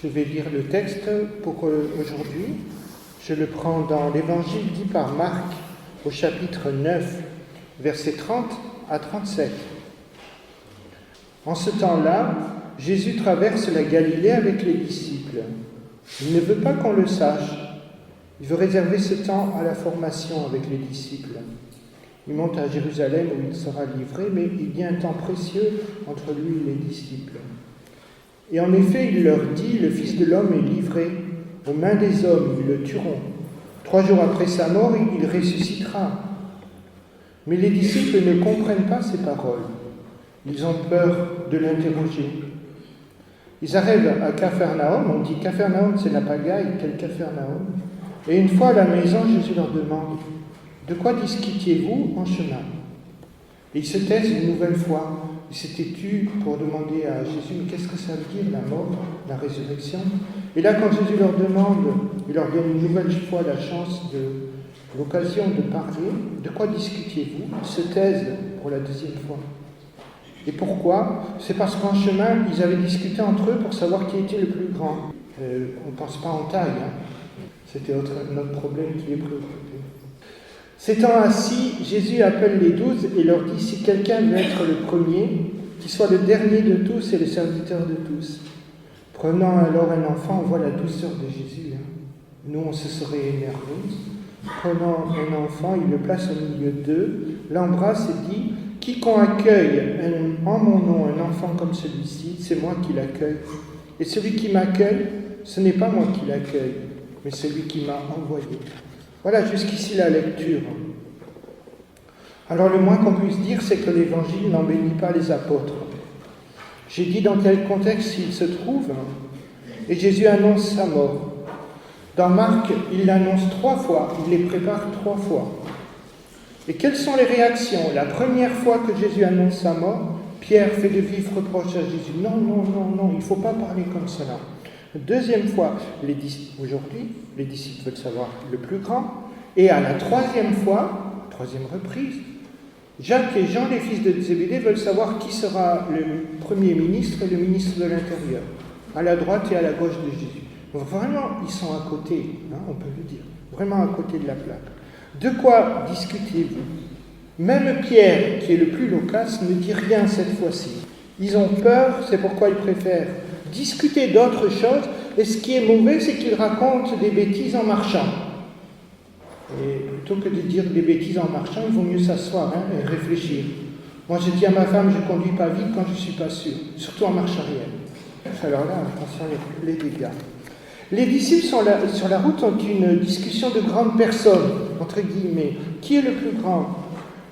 Je vais lire le texte pour aujourd'hui. Je le prends dans l'Évangile dit par Marc au chapitre 9, versets 30 à 37. En ce temps-là, Jésus traverse la Galilée avec les disciples. Il ne veut pas qu'on le sache. Il veut réserver ce temps à la formation avec les disciples. Il monte à Jérusalem où il sera livré, mais il y a un temps précieux entre lui et les disciples. Et en effet, il leur dit, le Fils de l'homme est livré aux mains des hommes, ils le tueront. 3 jours après sa mort, il ressuscitera. Mais les disciples ne comprennent pas ces paroles. Ils ont peur de l'interroger. Ils arrivent à Capharnaüm, on dit Capharnaüm, c'est la pagaille, quel Capharnaüm. Et une fois à la maison, Jésus leur demande, de quoi discutiez-vous en chemin? Et ils se taisent une nouvelle fois. Ils s'étaient tus pour demander à Jésus, mais qu'est-ce que ça veut dire, la mort, la résurrection? Et là, quand Jésus leur demande, il leur donne une nouvelle fois la chance, l'occasion de parler, de quoi discutiez-vous? Ils se taisent pour la deuxième fois. Et pourquoi? C'est parce qu'en chemin, ils avaient discuté entre eux pour savoir qui était le plus grand. On ne pense pas en taille, C'était notre problème qui les préoccupait. S'étant assis, Jésus appelle les 12 et leur dit, si quelqu'un veut être le premier, qu'il soit le dernier de tous et le serviteur de tous. Prenant alors un enfant, on voit la douceur de Jésus. Nous, on se serait énervés. Prenant un enfant, il le place au milieu d'eux, l'embrasse et dit, quiconque accueille en mon nom un enfant comme celui-ci, c'est moi qui l'accueille. Et celui qui m'accueille, ce n'est pas moi qui l'accueille, mais celui qui m'a envoyé. Voilà jusqu'ici la lecture. Alors le moins qu'on puisse dire, c'est que l'Évangile n'en bénit pas les apôtres. J'ai dit dans quel contexte ils se trouvent, et Jésus annonce sa mort. Dans Marc, il l'annonce 3 fois, il les prépare 3 fois. Et quelles sont les réactions? La première fois que Jésus annonce sa mort, Pierre fait de vifs reproches à Jésus. Non, il ne faut pas parler comme cela. Deuxième fois, aujourd'hui, les disciples veulent savoir le plus grand. Et à la 3e fois, 3e reprise, Jacques et Jean, les fils de Zébédée, veulent savoir qui sera le premier ministre et le ministre de l'Intérieur, à la droite et à la gauche de Jésus. Donc vraiment, ils sont à côté, on peut le dire, vraiment à côté de la plaque. De quoi discutez-vous? Même Pierre, qui est le plus loquace, ne dit rien cette fois-ci. Ils ont peur, c'est pourquoi ils préfèrent discuter d'autres choses, et ce qui est mauvais, c'est qu'ils racontent des bêtises en marchant. Et plutôt que de dire des bêtises en marchant, il vaut mieux s'asseoir et réfléchir. Moi, je dis à ma femme, je ne conduis pas vite quand je ne suis pas sûr, surtout en marche arrière. Alors là, attention les dégâts. Les disciples sur la route ont une discussion de grandes personnes, entre guillemets. Qui est le plus grand?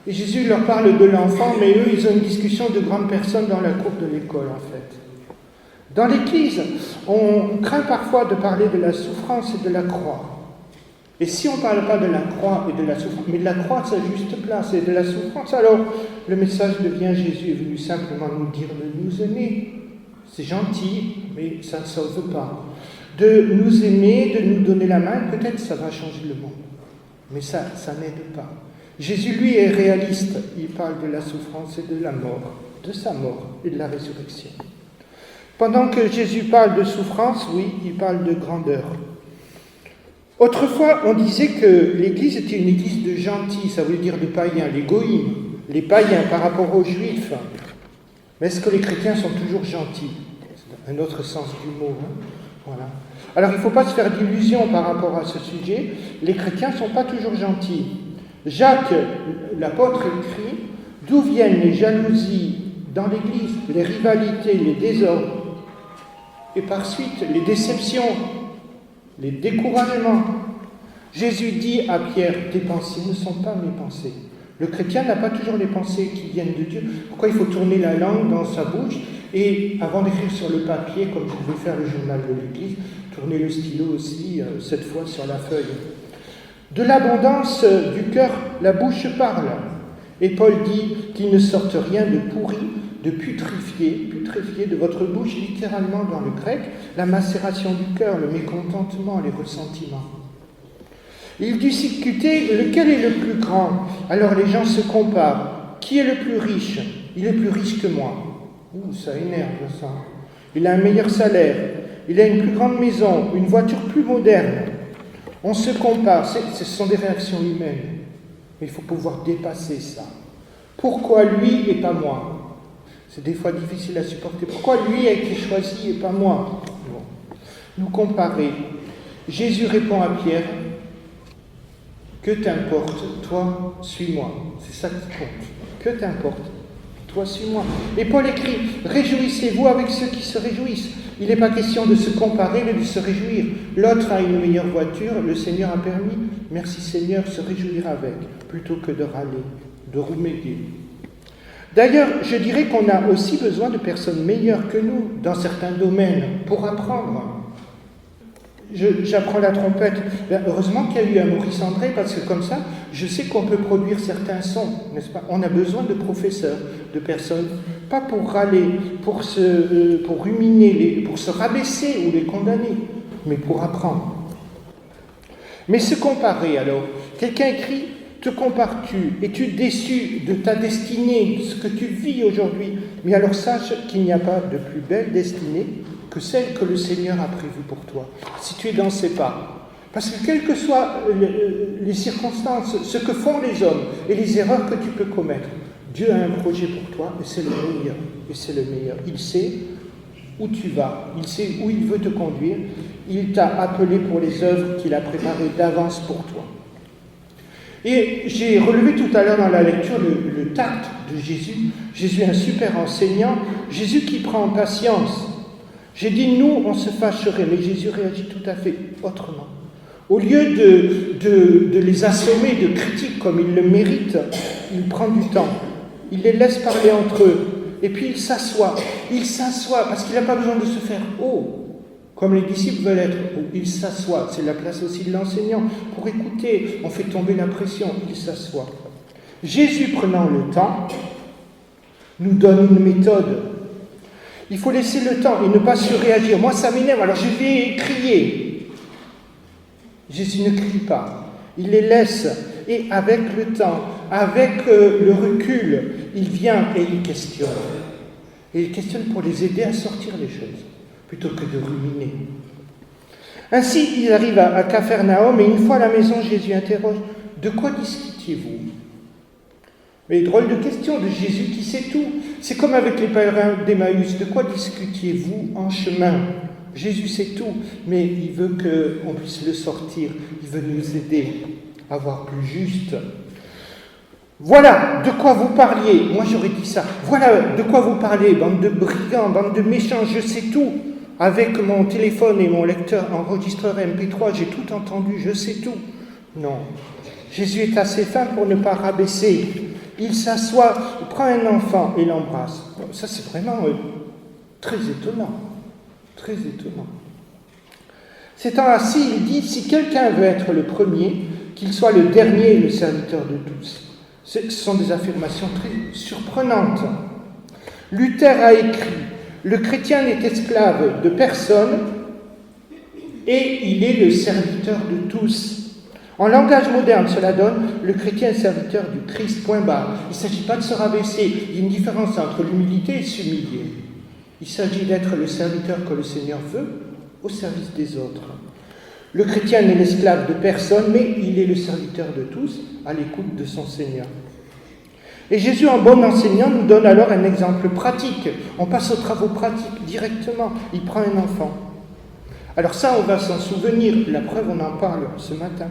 Et Jésus leur parle de l'enfant, mais eux, ils ont une discussion de grandes personnes dans la cour de l'école, en fait. Dans l'Église, on craint parfois de parler de la souffrance et de la croix. Et si on ne parle pas de la croix et de la souffrance, mais de la croix à sa juste place et de la souffrance, alors le message devient Jésus est venu simplement nous dire de nous aimer. C'est gentil, mais ça ne sauve pas. De nous aimer, de nous donner la main, peut-être ça va changer le monde. Mais ça n'aide pas. Jésus, lui, est réaliste. Il parle de la souffrance et de la mort, de sa mort et de la résurrection. Pendant que Jésus parle de souffrance, oui, il parle de grandeur. Autrefois, on disait que l'Église était une Église de gentils, ça veut dire de païens, les goïms, les païens par rapport aux Juifs. Mais est-ce que les chrétiens sont toujours gentils? C'est un autre sens du mot. Voilà. Alors, il ne faut pas se faire d'illusions par rapport à ce sujet. Les chrétiens ne sont pas toujours gentils. Jacques, l'apôtre, écrit « D'où viennent les jalousies dans l'Église, les rivalités, les désordres, et par suite les déceptions, les découragements ?» Jésus dit à Pierre « Tes pensées ne sont pas mes pensées. » Le chrétien n'a pas toujours les pensées qui viennent de Dieu. Pourquoi il faut tourner la langue dans sa bouche et avant d'écrire sur le papier, comme je pouvais faire le journal de l'Église, tourner le stylo aussi, cette fois sur la feuille. De l'abondance du cœur, la bouche parle. Et Paul dit qu'il ne sorte rien de pourri, de putrifié de votre bouche, littéralement dans le grec, la macération du cœur, le mécontentement, les ressentiments. Il discutait lequel est le plus grand. Alors les gens se comparent. Qui est le plus riche? Il est plus riche que moi. Ça énerve ça. Il a un meilleur salaire. il a une plus grande maison, une voiture plus moderne. On se compare, ce sont des réactions humaines. Mais il faut pouvoir dépasser ça. Pourquoi lui et pas moi? C'est des fois difficile à supporter. Pourquoi lui a été choisi et pas moi? Bon. Nous comparer. Jésus répond à Pierre, que t'importe, toi, suis-moi. C'est ça qui compte. Que t'importe, toi, suis-moi. Et Paul écrit, réjouissez-vous avec ceux qui se réjouissent. Il n'est pas question de se comparer, mais de se réjouir. L'autre a une meilleure voiture, le Seigneur a permis, merci Seigneur, se réjouir avec, plutôt que de râler, de remédier. D'ailleurs, je dirais qu'on a aussi besoin de personnes meilleures que nous dans certains domaines pour apprendre. J'apprends la trompette. Heureusement qu'il y a eu un Maurice André, parce que comme ça, je sais qu'on peut produire certains sons, n'est-ce pas? On a besoin de professeurs, de personnes, pas pour râler, pour ruminer, pour se rabaisser ou les condamner, mais pour apprendre. Mais se comparer alors, quelqu'un écrit, te compares-tu? Es-tu déçu de ta destinée, de ce que tu vis aujourd'hui? Mais alors sache qu'il n'y a pas de plus belle destinée que celle que le Seigneur a prévue pour toi, si tu es dans ses pas. Parce que quelles que soient les circonstances, ce que font les hommes et les erreurs que tu peux commettre, Dieu a un projet pour toi et c'est le meilleur. Et c'est le meilleur. Il sait où tu vas, il sait où il veut te conduire, il t'a appelé pour les œuvres qu'il a préparées d'avance pour toi. Et j'ai relevé tout à l'heure dans la lecture le tact de Jésus. Jésus, un super enseignant, Jésus qui prend en patience. J'ai dit, nous, on se fâcherait, mais Jésus réagit tout à fait autrement. Au lieu de les assommer de critiques comme ils le méritent, il prend du temps. Il les laisse parler entre eux. Et puis il s'assoit. Il s'assoit parce qu'il n'a pas besoin de se faire haut, comme les disciples veulent être hauts. Il s'assoit. C'est la place aussi de l'enseignant. Pour écouter, on fait tomber la pression. Il s'assoit. Jésus, prenant le temps, nous donne une méthode. Il faut laisser le temps et ne pas surréagir. Moi, ça m'énerve, alors je vais crier. Jésus ne crie pas. Il les laisse. Et avec le temps, avec le recul, il vient et il questionne. Et il questionne pour les aider à sortir les choses, plutôt que de ruminer. Ainsi, il arrive à Capharnaüm, et une fois à la maison, Jésus interroge, « De quoi discutiez-vous » Mais drôle de question de Jésus qui sait tout. C'est comme avec les pèlerins d'Emmaüs. De quoi discutiez-vous en chemin? Jésus sait tout, mais il veut qu'on puisse le sortir. Il veut nous aider à voir plus juste. Voilà de quoi vous parliez. Moi, j'aurais dit ça. Voilà de quoi vous parlez, bande de brigands, bande de méchants, je sais tout. Avec mon téléphone et mon lecteur enregistreur MP3, j'ai tout entendu, je sais tout. Non. Jésus est assez fin pour ne pas rabaisser. Il s'assoit, prend un enfant et l'embrasse. Ça, c'est vraiment très étonnant. Très étonnant. S'étant assis, il dit, si quelqu'un veut être le premier, qu'il soit le dernier et le serviteur de tous. Ce sont des affirmations très surprenantes. Luther a écrit, le chrétien n'est esclave de personne et il est le serviteur de tous. En langage moderne, cela donne le chrétien est serviteur du Christ, point barre. Il ne s'agit pas de se rabaisser. Il y a une différence entre l'humilité et s'humilier. Il s'agit d'être le serviteur que le Seigneur veut au service des autres. Le chrétien n'est l'esclave de personne, mais il est le serviteur de tous, à l'écoute de son Seigneur. Et Jésus, en bon enseignant, nous donne alors un exemple pratique. On passe aux travaux pratiques directement. Il prend un enfant. Alors ça, on va s'en souvenir. La preuve, on en parle ce matin.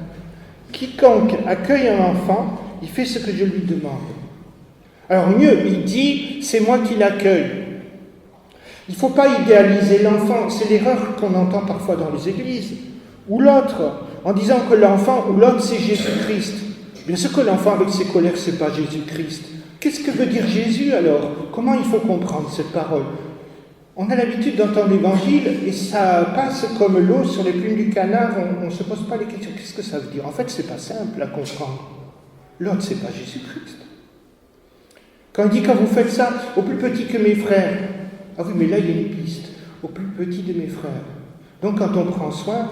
Quiconque accueille un enfant, il fait ce que je lui demande. Alors mieux, il dit, c'est moi qui l'accueille. Il ne faut pas idéaliser l'enfant. C'est l'erreur qu'on entend parfois dans les églises. Ou l'autre, en disant que l'enfant ou l'autre, c'est Jésus-Christ. Bien sûr que l'enfant avec ses colères, ce n'est pas Jésus-Christ. Qu'est-ce que veut dire Jésus alors? Comment il faut comprendre cette parole? On a l'habitude d'entendre l'Évangile et ça passe comme l'eau sur les plumes du canard, on ne se pose pas les questions. Qu'est-ce que ça veut dire? En fait, ce n'est pas simple à comprendre. L'autre, ce n'est pas Jésus-Christ. Quand il dit, quand vous faites ça, au plus petit que mes frères, ah oui, mais là, il y a une piste, au plus petit de mes frères. Donc, quand on prend soin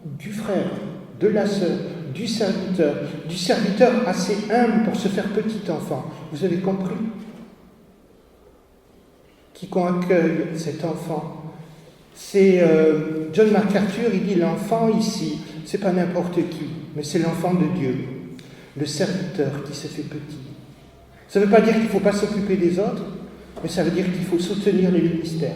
du frère, de la sœur, du serviteur assez humble pour se faire petit enfant, vous avez compris? Quiconque accueille cet enfant C'est John MacArthur, il dit l'enfant ici, c'est pas n'importe qui, mais c'est l'enfant de Dieu, le serviteur qui se fait petit. Ça ne veut pas dire qu'il ne faut pas s'occuper des autres, mais ça veut dire qu'il faut soutenir les ministères,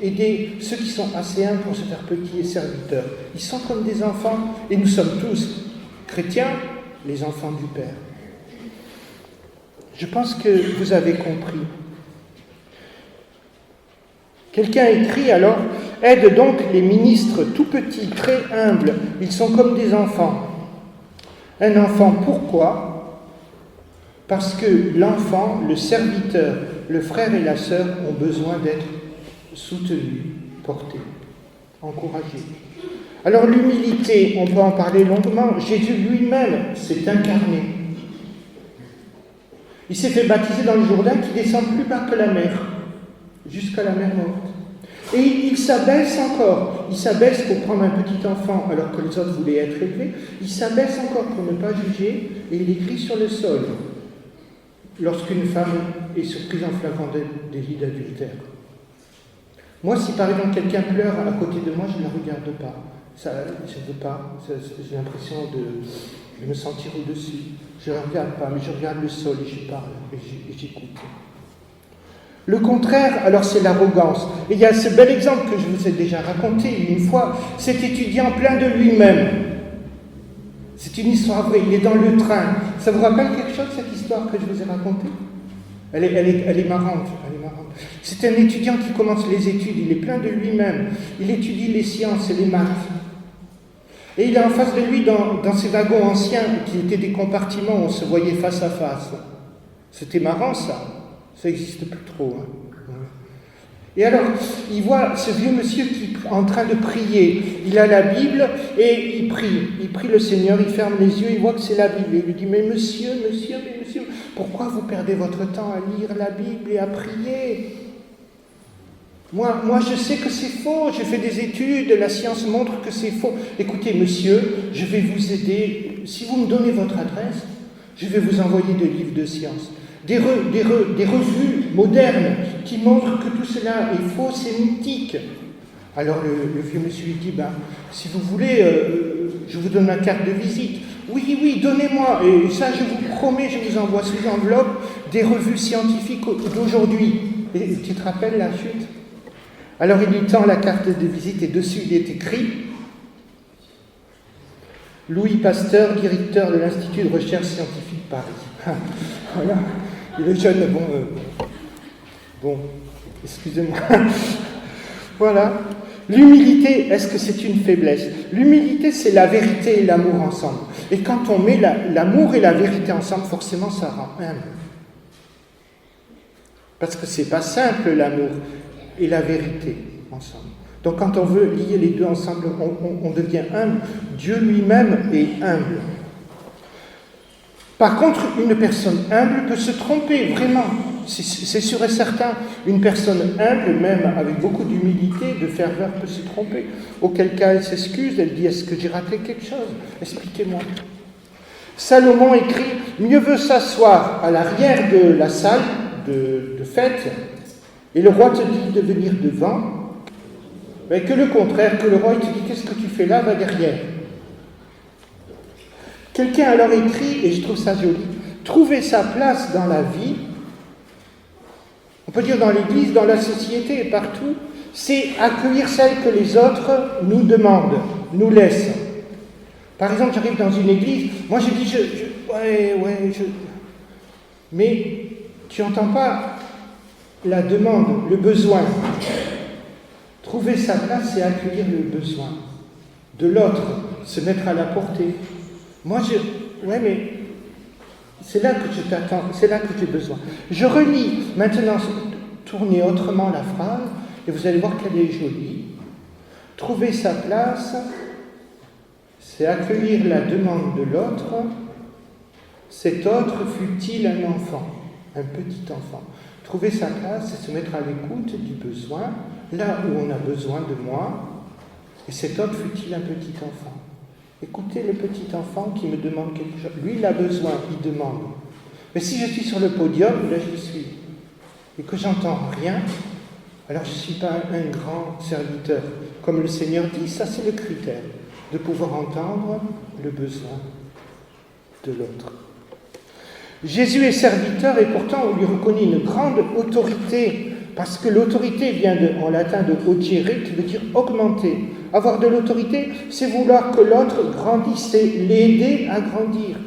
aider ceux qui sont assez humbles pour se faire petits et serviteurs. Ils sont comme des enfants, et nous sommes tous chrétiens, les enfants du Père. Je pense que vous avez compris. Quelqu'un écrit alors, « Aide donc les ministres tout petits, très humbles, ils sont comme des enfants. » Un enfant, pourquoi ? Parce que l'enfant, le serviteur, le frère et la sœur ont besoin d'être soutenus, portés, encouragés. Alors l'humilité, on peut en parler longuement. Jésus lui-même s'est incarné. Il s'est fait baptiser dans le Jourdain qui descend plus bas que la mer, jusqu'à la mer morte. Et il s'abaisse encore. Il s'abaisse pour prendre un petit enfant alors que les autres voulaient être élevés. Il s'abaisse encore pour ne pas juger et il écrit sur le sol lorsqu'une femme est surprise en flagrant délit d'adultère. Moi, si par exemple quelqu'un pleure à côté de moi, je ne la regarde pas. Ça, je ne veux pas. J'ai l'impression de me sentir au-dessus. Je ne la regarde pas, mais je regarde le sol et je parle et j'écoute. Le contraire, alors c'est l'arrogance. Et il y a ce bel exemple que je vous ai déjà raconté une fois, cet étudiant plein de lui-même. C'est une histoire vraie, il est dans le train. Ça vous rappelle quelque chose, cette histoire que je vous ai racontée ? Elle est marrante, C'est un étudiant qui commence les études, il est plein de lui-même. Il étudie les sciences et les maths. Et il est en face de lui, dans ces wagons anciens, qui étaient des compartiments où on se voyait face à face. C'était marrant, ça. Ça n'existe plus trop. Et alors, il voit ce vieux monsieur qui est en train de prier. Il a la Bible et il prie. Il prie le Seigneur, il ferme les yeux, il voit que c'est la Bible. Il lui dit, mais monsieur, pourquoi vous perdez votre temps à lire la Bible et à prier ? Moi, je sais que c'est faux, j'ai fait des études, la science montre que c'est faux. Écoutez, monsieur, je vais vous aider. Si vous me donnez votre adresse, je vais vous envoyer des livres de science. Des revues modernes qui montrent que tout cela est faux, c'est mythique. Alors le vieux monsieur lui dit, si vous voulez, je vous donne ma carte de visite. Oui, donnez-moi. Et ça, je vous promets, je vous envoie sous enveloppe des revues scientifiques d'aujourd'hui. Et tu te rappelles la chute ? Alors il lui tend la carte de visite et dessus il est écrit « Louis Pasteur, directeur de l'Institut de recherche scientifique Paris. » Voilà. Et le jeune, excusez-moi. Voilà. L'humilité, est-ce que c'est une faiblesse ? L'humilité, c'est la vérité et l'amour ensemble. Et quand on met l'amour et la vérité ensemble, forcément, ça rend humble. Parce que c'est pas simple, l'amour et la vérité ensemble. Donc quand on veut lier les deux ensemble, on devient humble. Dieu lui-même est humble. Par contre, une personne humble peut se tromper, vraiment. C'est sûr et certain. Une personne humble, même avec beaucoup d'humilité, de ferveur, peut se tromper. Auquel cas, elle s'excuse, elle dit « Est-ce que j'ai raté quelque chose ? Expliquez-moi. » Salomon écrit « Mieux vaut s'asseoir à l'arrière de la salle de fête, et le roi te dit de venir devant, mais que le contraire, que le roi il te dit « Qu'est-ce que tu fais là ? Va derrière. » Quelqu'un alors écrit, et je trouve ça joli, « Trouver sa place dans la vie, on peut dire dans l'Église, dans la société et partout, c'est accueillir celle que les autres nous demandent, nous laissent. » Par exemple, j'arrive dans une église, moi je dis, mais tu n'entends pas la demande, le besoin. Trouver sa place, c'est accueillir le besoin de l'autre, se mettre à la portée. Moi, mais c'est là que je t'attends, c'est là que j'ai besoin. Je relis maintenant, tournez autrement la phrase, et vous allez voir qu'elle est jolie. Trouver sa place, c'est accueillir la demande de l'autre. Cet autre fut-il un enfant, un petit enfant. Trouver sa place, c'est se mettre à l'écoute du besoin, là où on a besoin de moi. Et cet autre fut-il un petit enfant. Écoutez le petit enfant qui me demande quelque chose. Lui, il a besoin, il demande. Mais si je suis sur le podium, là j'y suis, et que j'entends rien, alors je ne suis pas un grand serviteur. Comme le Seigneur dit, ça c'est le critère, de pouvoir entendre le besoin de l'autre. Jésus est serviteur et pourtant on lui reconnaît une grande autorité, parce que l'autorité vient en latin de augere, qui veut dire augmenter. Avoir de l'autorité, c'est vouloir que l'autre grandisse, c'est l'aider à grandir,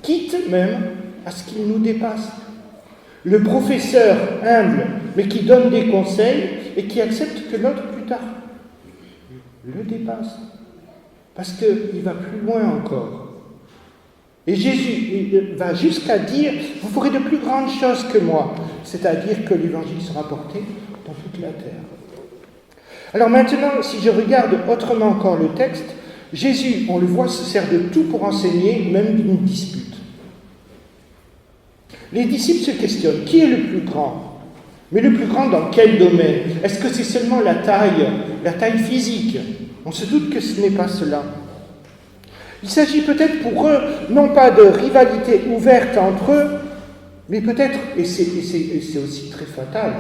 quitte même à ce qu'il nous dépasse. Le professeur humble, mais qui donne des conseils et qui accepte que l'autre plus tard le dépasse, parce qu'il va plus loin encore. Et Jésus va jusqu'à dire, vous ferez de plus grandes choses que moi, c'est-à-dire que l'évangile sera porté dans toute la terre. Alors maintenant, si je regarde autrement encore le texte, Jésus, on le voit, se sert de tout pour enseigner, même d'une dispute. Les disciples se questionnent, qui est le plus grand ? Mais le plus grand dans quel domaine ? Est-ce que c'est seulement la taille physique ? On se doute que ce n'est pas cela. Il s'agit peut-être pour eux, non pas de rivalité ouverte entre eux, mais peut-être, et c'est aussi très fatal,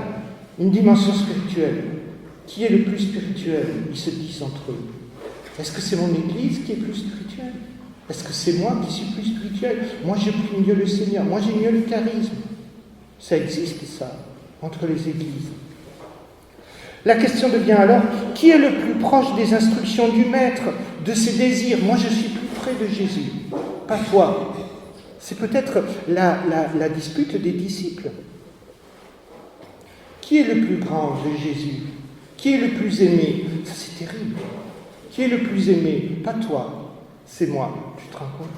une dimension spirituelle. Qui est le plus spirituel ? Ils se disent entre eux. Est-ce que c'est mon Église qui est plus spirituelle ? Est-ce que c'est moi qui suis plus spirituel ? Moi, je prie mieux le Seigneur. Moi, j'ai mieux le charisme. Ça existe, ça, entre les églises. La question devient alors, qui est le plus proche des instructions du Maître, de ses désirs ? Moi, je suis plus près de Jésus, pas toi. C'est peut-être la dispute des disciples. Qui est le plus grand de Jésus ? Qui est le plus aimé ? Ça, c'est terrible. Qui est le plus aimé ? Pas toi, c'est moi. Tu te rends compte ?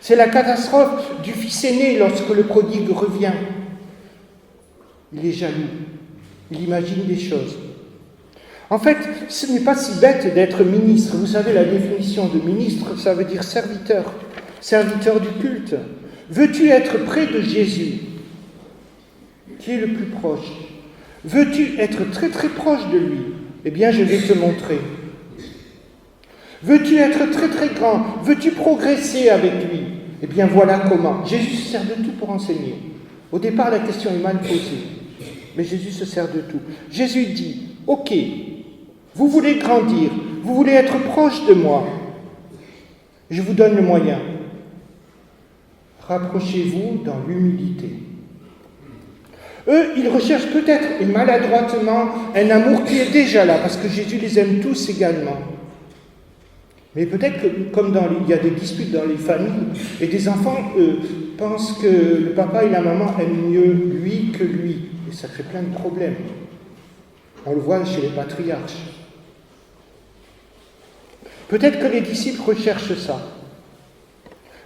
C'est la catastrophe du fils aîné lorsque le prodigue revient. Il est jaloux. Il imagine des choses. En fait, ce n'est pas si bête d'être ministre. Vous savez, la définition de ministre, ça veut dire serviteur. Serviteur du culte. Veux-tu être près de Jésus, qui est le plus proche ? Veux-tu être très très proche de lui ? Eh bien, je vais te montrer. Veux-tu être très très grand ? Veux-tu progresser avec lui ? Eh bien, voilà comment. Jésus se sert de tout pour enseigner. Au départ, la question est mal posée. Mais Jésus se sert de tout. Jésus dit, « Ok, vous voulez grandir, vous voulez être proche de moi. Je vous donne le moyen. Rapprochez-vous dans l'humilité. » Eux, ils recherchent peut-être, et maladroitement, un amour qui est déjà là, parce que Jésus les aime tous également. Mais peut-être que, comme il y a des disputes dans les familles, et des enfants pensent que le papa et la maman aiment mieux lui que lui. Et ça crée plein de problèmes. On le voit chez les patriarches. Peut-être que les disciples recherchent ça.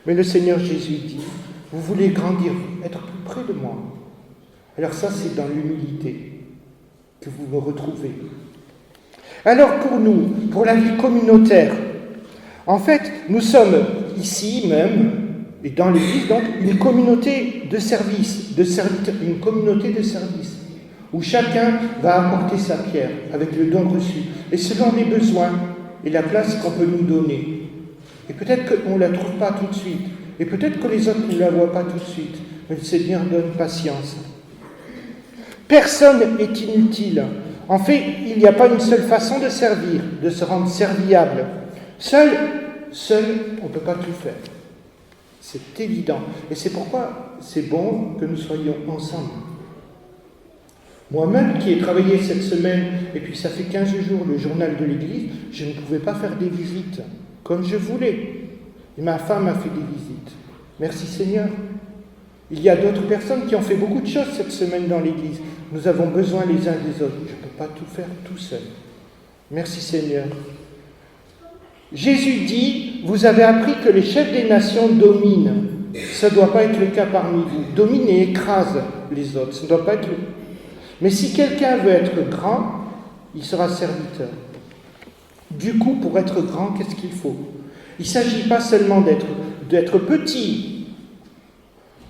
Mais le Seigneur Jésus dit, vous voulez grandir, être plus près de moi. Alors ça, c'est dans l'humilité que vous me retrouvez. Alors pour nous, pour la vie communautaire, en fait, nous sommes ici même, et dans l'Église, donc, une communauté de service, une communauté de service, où chacun va apporter sa pierre avec le don reçu, et selon les besoins et la place qu'on peut nous donner. Et peut-être qu'on ne la trouve pas tout de suite, et peut-être que les autres ne la voient pas tout de suite, mais le Seigneur donne patience. Personne n'est inutile. En fait, il n'y a pas une seule façon de servir, de se rendre serviable. Seul, on ne peut pas tout faire. C'est évident. Et c'est pourquoi c'est bon que nous soyons ensemble. Moi-même, qui ai travaillé cette semaine, et puis ça fait 15 jours, le journal de l'Église, je ne pouvais pas faire des visites comme je voulais. Et ma femme a fait des visites. Merci Seigneur. Il y a d'autres personnes qui ont fait beaucoup de choses cette semaine dans l'Église. Nous avons besoin les uns des autres. Je ne peux pas tout faire tout seul. Merci Seigneur. Jésus dit, vous avez appris que les chefs des nations dominent. Ça ne doit pas être le cas parmi vous. Domine et écrase les autres. Ça ne doit pas être le... Mais si quelqu'un veut être grand, il sera serviteur. Du coup, pour être grand, qu'est-ce qu'il faut ? Il ne s'agit pas seulement d'être petit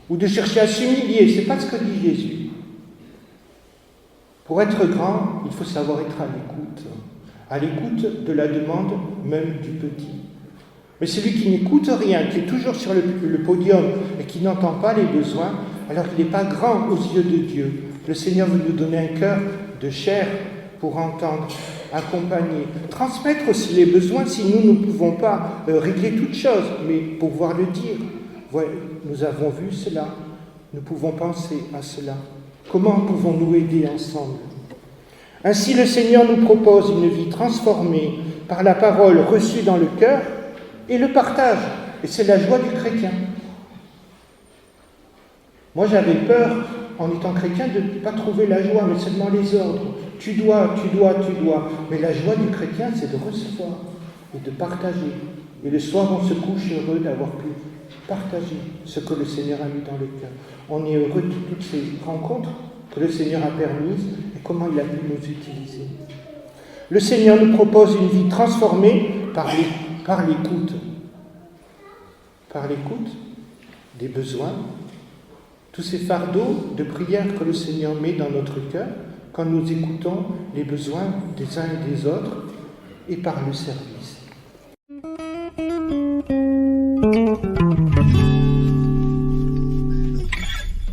ou de chercher à s'humilier. Ce n'est pas ce que dit Jésus. Pour être grand, il faut savoir être à l'écoute de la demande même du petit. Mais celui qui n'écoute rien, qui est toujours sur le podium et qui n'entend pas les besoins, alors il n'est pas grand aux yeux de Dieu. Le Seigneur veut nous donner un cœur de chair pour entendre, accompagner, transmettre aussi les besoins si nous ne pouvons pas régler toutes choses, mais pouvoir le dire. Voilà, nous avons vu cela, nous pouvons penser à cela. Comment pouvons-nous aider ensemble? Ainsi, le Seigneur nous propose une vie transformée par la parole reçue dans le cœur et le partage. Et c'est la joie du chrétien. Moi, j'avais peur, en étant chrétien, de ne pas trouver la joie, mais seulement les ordres. Tu dois, tu dois, tu dois. Mais la joie du chrétien, c'est de recevoir et de partager. Et le soir, on se couche heureux d'avoir pu partager ce que le Seigneur a mis dans le cœur. On est heureux de toutes ces rencontres que le Seigneur a permises et comment il a pu nous utiliser. Le Seigneur nous propose une vie transformée par l'écoute. Par l'écoute des besoins, tous ces fardeaux de prière que le Seigneur met dans notre cœur quand nous écoutons les besoins des uns et des autres et par le service.